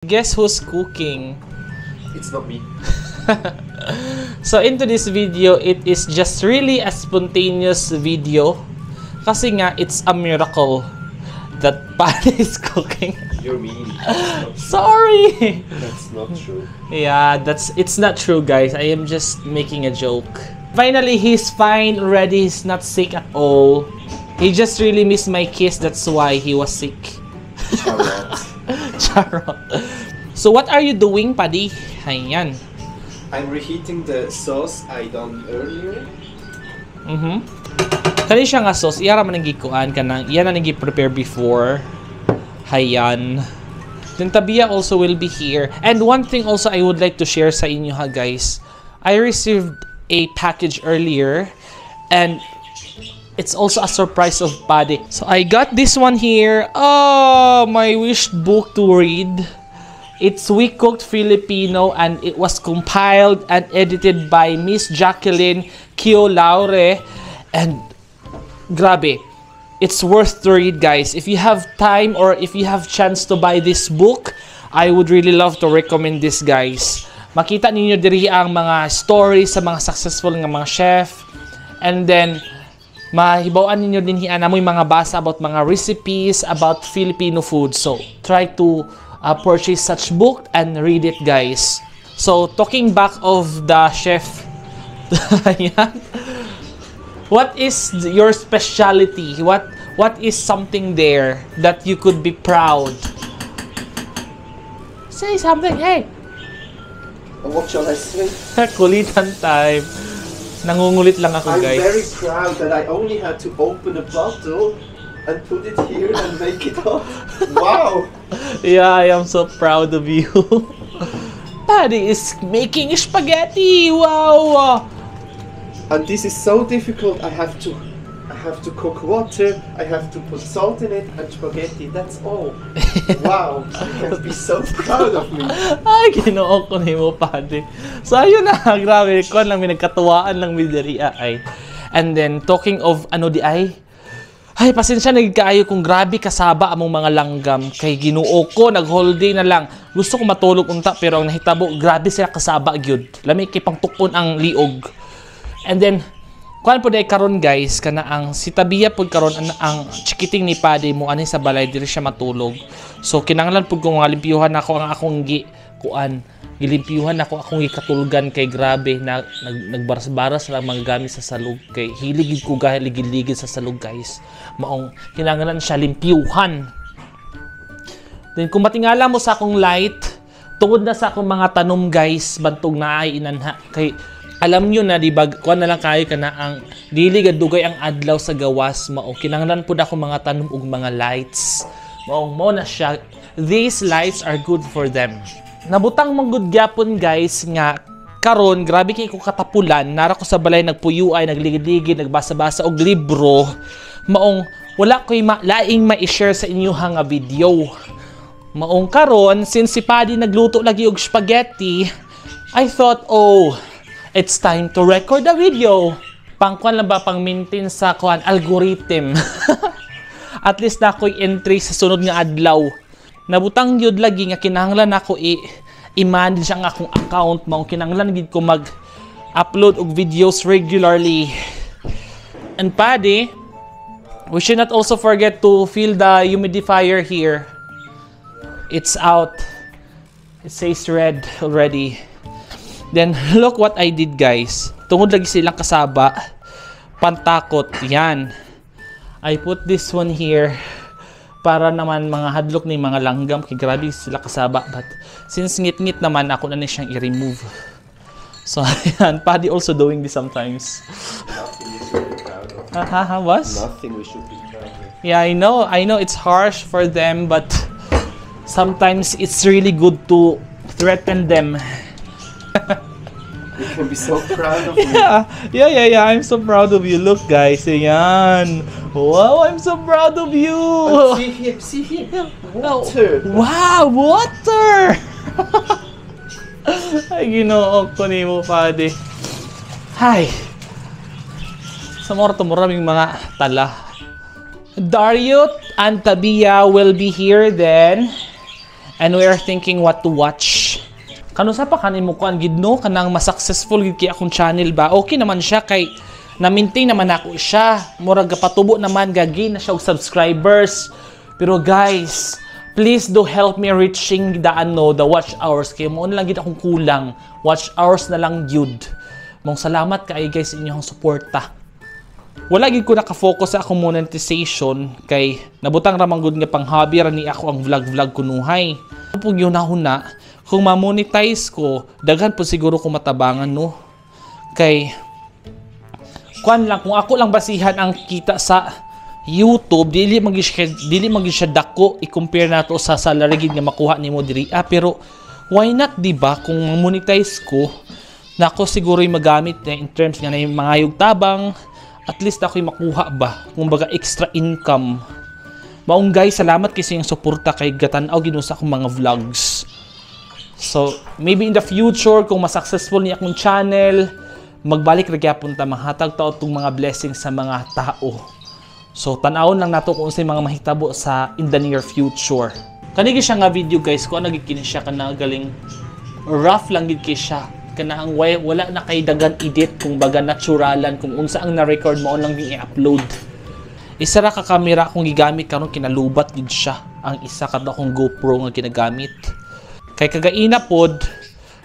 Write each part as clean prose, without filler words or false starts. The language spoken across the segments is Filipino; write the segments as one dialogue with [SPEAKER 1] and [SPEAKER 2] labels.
[SPEAKER 1] Guess who's cooking?
[SPEAKER 2] It's not me.
[SPEAKER 1] So into this video, it is just really a spontaneous video. Kasi nga, it's a miracle that Paddy is cooking.
[SPEAKER 2] You're mean.
[SPEAKER 1] Sorry!
[SPEAKER 2] That's not true.
[SPEAKER 1] Yeah, it's not true, guys. I am just making a joke. Finally, he's fine already. He's not sick at all. He just really missed my kiss. That's why he was sick.
[SPEAKER 2] Charot.
[SPEAKER 1] Charot. So what are you doing, Paddy? Ayan.
[SPEAKER 2] I'm reheating the sauce I done earlier.
[SPEAKER 1] Kani siya nga sauce, iyara man nagikuan ka nang iyan na nagi-prepare before. Hayan. Then Tabia also will be here. And one thing also I would like to share sa inyo ha guys. I received a package earlier and it's also a surprise of Paddy. So I got this one here. Oh, my wished book to read. It's We Cooked Filipino and it was compiled and edited by Miss Jacqueline Kio Laure. And grabe, it's worth to read, guys. If you have time or if you have chance to buy this book, I would really love to recommend this, guys. Makita ninyo diri ang mga stories sa mga successful nga mga chef. And then mahibawaan ninyo din amoy mga basa about mga recipes about Filipino food. So try to purchase such book and read it, guys. So talking back of the chef, what is your specialty? What is something there that you could be proud? Say something, hey.
[SPEAKER 2] What shall I say?
[SPEAKER 1] Kulitan time. Nangungulit lang ako,
[SPEAKER 2] I'm
[SPEAKER 1] guys.
[SPEAKER 2] very proud that I only had to open a bottle and put it here and make it up. Wow!
[SPEAKER 1] Yeah, I am so proud of you. Paddy is making spaghetti. Wow!
[SPEAKER 2] And this is so difficult. I have to cook water. I have to put salt in it and spaghetti. That's all. Wow! You can be so proud of me.
[SPEAKER 1] Ay, ginoo ko ni mo, Paddy. So, ayun na. Grabe. Kuan lang, may nagkatuwaan lang midari ay. And then, talking of ano di ay, pasensya nagkaayo kung grabe kasaba among mga langgam. Kay Ginoo ko, nag-holiday na lang. Gusto ko matulog unta, pero ang nahitabo, grabe sila kasaba gyud. Lami kay pangtukon ang liog. And then, kuan po dai karon guys, kana ang si Tabia pud karon ang chikiting ni Paddy mo ani sa balay diri siya matulog. So kinahanglan pud ko nga limpyuhan ako ang akong gilimpyuhan ako akong gikatulgan kay grabe na nagbaras-baras lang mga gamit sa salug kay hiligid ko ligid sa salug guys. Maong kinahanglan siya limpyuhan. Then kung matingala mo sa akong light, tungod na sa akong mga tanom guys, bantog na ay inanha kay alam nyo na, di ba, kuha na lang kayo ka na ang dili gadugay ang adlaw sa gawas, mao. Kinahanglan po na ako mga tanom ug mga lights. Mao na siya. These lights are good for them. Nabutang manggod gyapon guys nga karon grabe kay ko katapulan, nara ko sa balay nagpuyuay, nagligid-ligid, nagbasa-basa og libro. Maong wala ko'y laing ma-share sa inyo nga video. Maong karon since si Paddy nagluto lagi og spaghetti, I thought, oh, it's time to record a video. Pangkuan lang ba pang maintain sa kuan algorithm. At least na ako'y entry sa sunod nga adlaw. Nabutang gyud lagi nga kinahanglan ako i-manage ang akong account mao kinahanglan gid ko mag-upload og videos regularly. And Paddy, we should not also forget to fill the humidifier here. It's out. It says red already. Then, look what I did, guys. Tungod lagi silang kasaba. Pantakot. Yan. I put this one here. Para naman mga hadlok ni mga langgam. Kaya grabe sila kasaba. But, since ngit-ngit naman, ako na siyang i-remove. So, ayan. Paddy also doing this sometimes.
[SPEAKER 2] Nothing we should be proud of.
[SPEAKER 1] What?
[SPEAKER 2] Nothing we should be proud of.
[SPEAKER 1] Yeah, I know it's harsh for them. But, sometimes it's really good to threaten them.
[SPEAKER 2] You can be so proud of me.
[SPEAKER 1] Yeah. I'm so proud of you. Look, guys. Ayan. Wow, I'm so proud of you.
[SPEAKER 2] See here. Water.
[SPEAKER 1] Wow, water. Ay, Ginoo ko ni mo, Paddy. Hi. Sa morto maraming mga tala. Dario and Tabia will be here then. and we are thinking what to watch. Kano sa pa kanimo kuan gid no kanang ma-successful gid kay akong channel ba? Okay naman siya kay na-maintain naman ako siya. Murag patubo naman gagi na siya og subscribers. Pero guys, please do help me reaching the watch hours kay mo lang gid akong kulang. Watch hours na lang gyud. Mong salamat kay guys inyong suporta. Wala gid ko naka-focus sa akong monetization kay nabutang ra man gud nga pang hobby ra ni ako ang vlog kunuhay. Pug yun na kung ma-monetize ko, daghan po siguro ko matabangan no. Kay kuan lang kung ako lang basihan ang kita sa YouTube, dili magi siya dako i-compare nato sa salary gid nga makuha nimo diri. Pero why not, di ba? Kung monetize ko, nako siguro magamit na in terms nga na yung mga tabang, at least ako'y makuha ba? Kung baga extra income. Maong guys, salamat kasi yung suporta kay gatan-aw ginusa akong mga vlogs. So, maybe in the future, kung mas-successful niya akong channel, magbalik ra gyapon ta mahatag ta og mga blessings sa mga tao. So tan-awon lang nato kung unsay mga mahitabo sa in the near future. Kani siya nga video guys, ko nagikini siya kana galing rough lang gid kay siya. Kana ang wala na kay dagan edit kung baga naturalan kung unsa ang na-record mo lang gi i-upload. Isa ra ka camera akong gigamit karon kinalubat gid siya. Ang isa kada akong GoPro nga ginagamit. Kay kagaina pod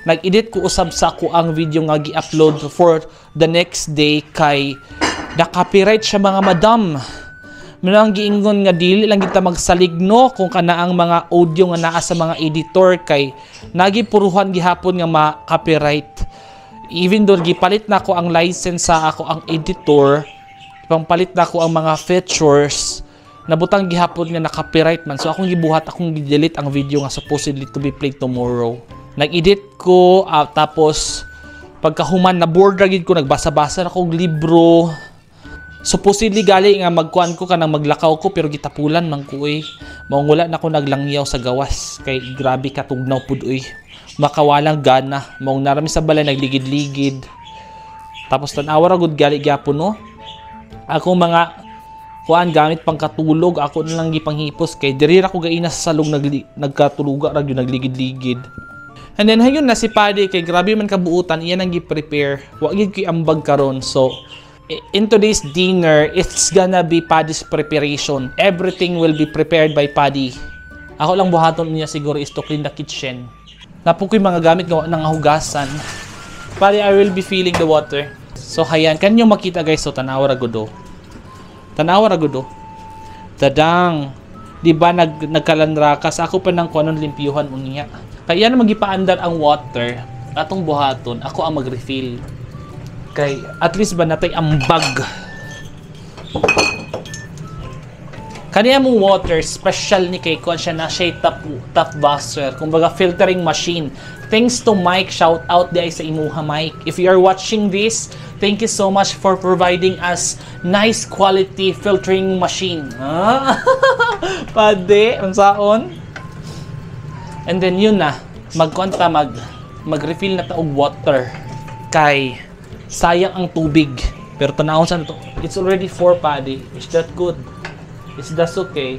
[SPEAKER 1] nag-edit ko usab sa ako ang video nga gi-upload for the next day kay na-copyright siya mga madam. Manang giingon nga dili lang kita magsaligno kung kana ang mga audio nga naa sa mga editor kay nagipuruhan gihapon nga ma-copyright. Even though gipalit na ko ang license sa ako ang editor, pangpalit na ko ang mga features, nabutang gihapon nga na-copyright man. So akong gibuhat, akong gi-delete ang video nga supposedly to be played tomorrow. Nag-edit ko, tapos pagkahuman na board ragid ko, nagbasa-basa na kong libro. Supposedly gali nga magkuan ko kanang maglakaw ko pero gitapulan man ko Maong wala na ko naglangyaw sa gawas kay grabe katugnaw pud makawalang gana. Maong narami sa balay nagligid-ligid. Tapos tan-awa ra gud gali gyapon no. Ako mga kuan gamit pang katulog, ako na lang gipanghipos kay diri ra ko gaina sa salong nagkatuluga ra gyud nagligid-ligid. And then hayon na si Paddy kay grabe man kabuutan, iyan ang gi-prepare. Wa gid koy ambag karon. So in today's dinner, it's gonna be Paddy's preparation. Everything will be prepared by Paddy. Ako lang buhaton niya siguro is to clean the kitchen. Napo ko'y mga gamit nga nang hugasan. Paddy, I will be filling the water. So hayan, kanyo makita guys, so tanawa ra gud. Tanawa ra gud. Tadang, di ba nagkalandrakas ako pa nang kuanon limpyuhan unya. Kaya na magipaandar ang water, atong buhaton, ako ang mag-refill. Kay at least ba natay ambag. Kaniya mong water, special ni kay kuan siya na siya top washer, kumbaga filtering machine. Thanks to Mike, shout out di sa imuha Mike. If you are watching this, thank you so much for providing us nice quality filtering machine. Pade, unsaon? And then yun na, magkonta mag-refill na ta og water kay sayang ang tubig. Pero tanawon sa to, it's already 4 Paddy. Is that good? Is that okay?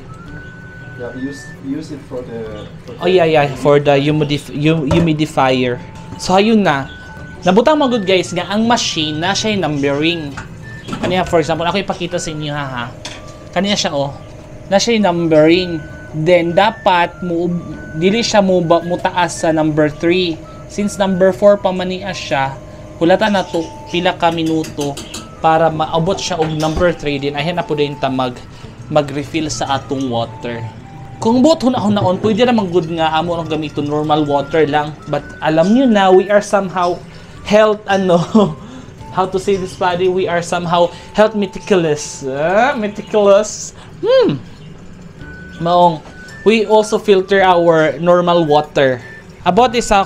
[SPEAKER 2] Yeah, use it for the
[SPEAKER 1] for the humidifier. So ayun na. Nabutang mga good guys nga ang machine na siya numbering. Kaniya for example, ako ipakita sa inyo ha. Kaniya siya na siya numbering. Then dapat dili siya mutaas sa number 3. Since number 4 pa man niya siya, hulatan na to pila ka minuto para maabot siya og number 3 din. Ayan na po din ta mag-refill sa atong water. Kung buot hunahon pwede naman good nga amo nang gamiton normal water lang. But alam niyo na, we are somehow how to say this Paddy, we are somehow health meticulous. Maong, we also filter our normal water. About isa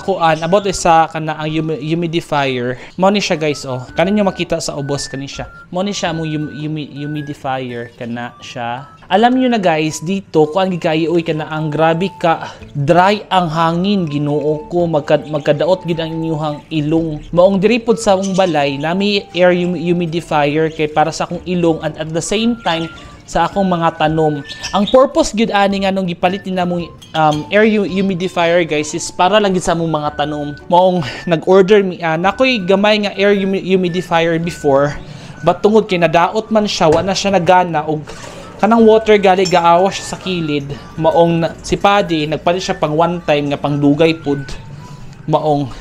[SPEAKER 1] kana ang humidifier. Mo ni siya guys Kanin niyo makita sa ubos kani siya. Mo ni siya mo humidifier kana siya. Alam niyo na guys dito kuan gigayi kana ang grabe ka dry ang hangin Ginoo ko magkadaot gid ang inyong ilong. Maong diri pod sa akong balay nami air humidifier kay para sa akong ilong and at the same time sa akong mga tanom. Ang purpose gid ani nga nung gipalit nila mong air humidifier guys is para lang gid sa among mga tanom. Maong nag-order mi nakoy gamay nga air humidifier before, but tungod kay nadaot man siya, wa na siya nagana og kanang water gali gaawa siya sa kilid. Maong si Paddy nagpalit siya pang one time nga pang dugay pud. Maong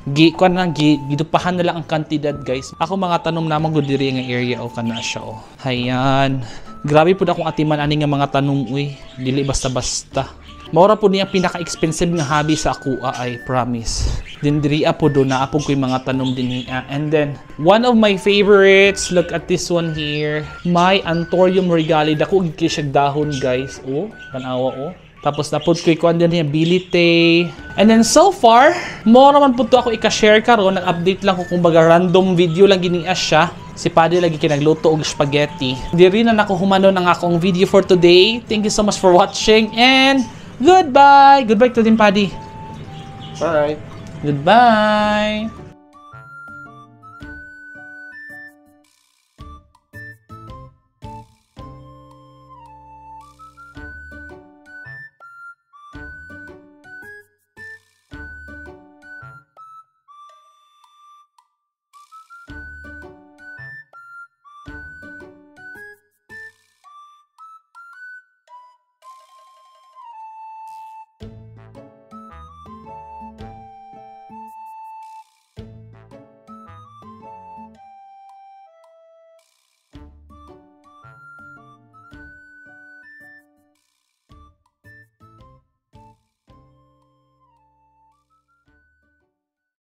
[SPEAKER 1] gidupahan na lang ang kantidad guys. Ako mga tanom namang gud diri nga area o kana siya o. Hayan. Grabe pud akong atiman ani nga mga tanom uy. Dili basta-basta. Maura po niya pinaka-expensive nga hobby sa ako, I promise. Din diri po do na apog ko'y mga tanom din niya. And then, one of my favorites, look at this one here. My Anthurium regali. Dako gid siya dahon guys. Oh, tanawa oh. Tapos napod ko'y kuan din niya bilite. And then so far, mo naman po to ako i-share karon, nag-update lang ko kung baga random video lang giniya siya. Si Paddy lagi kinagluto og spaghetti. Diri na nako humanon ang akong video for today. Thank you so much for watching and goodbye. Goodbye to din Paddy.
[SPEAKER 2] Bye.
[SPEAKER 1] Goodbye.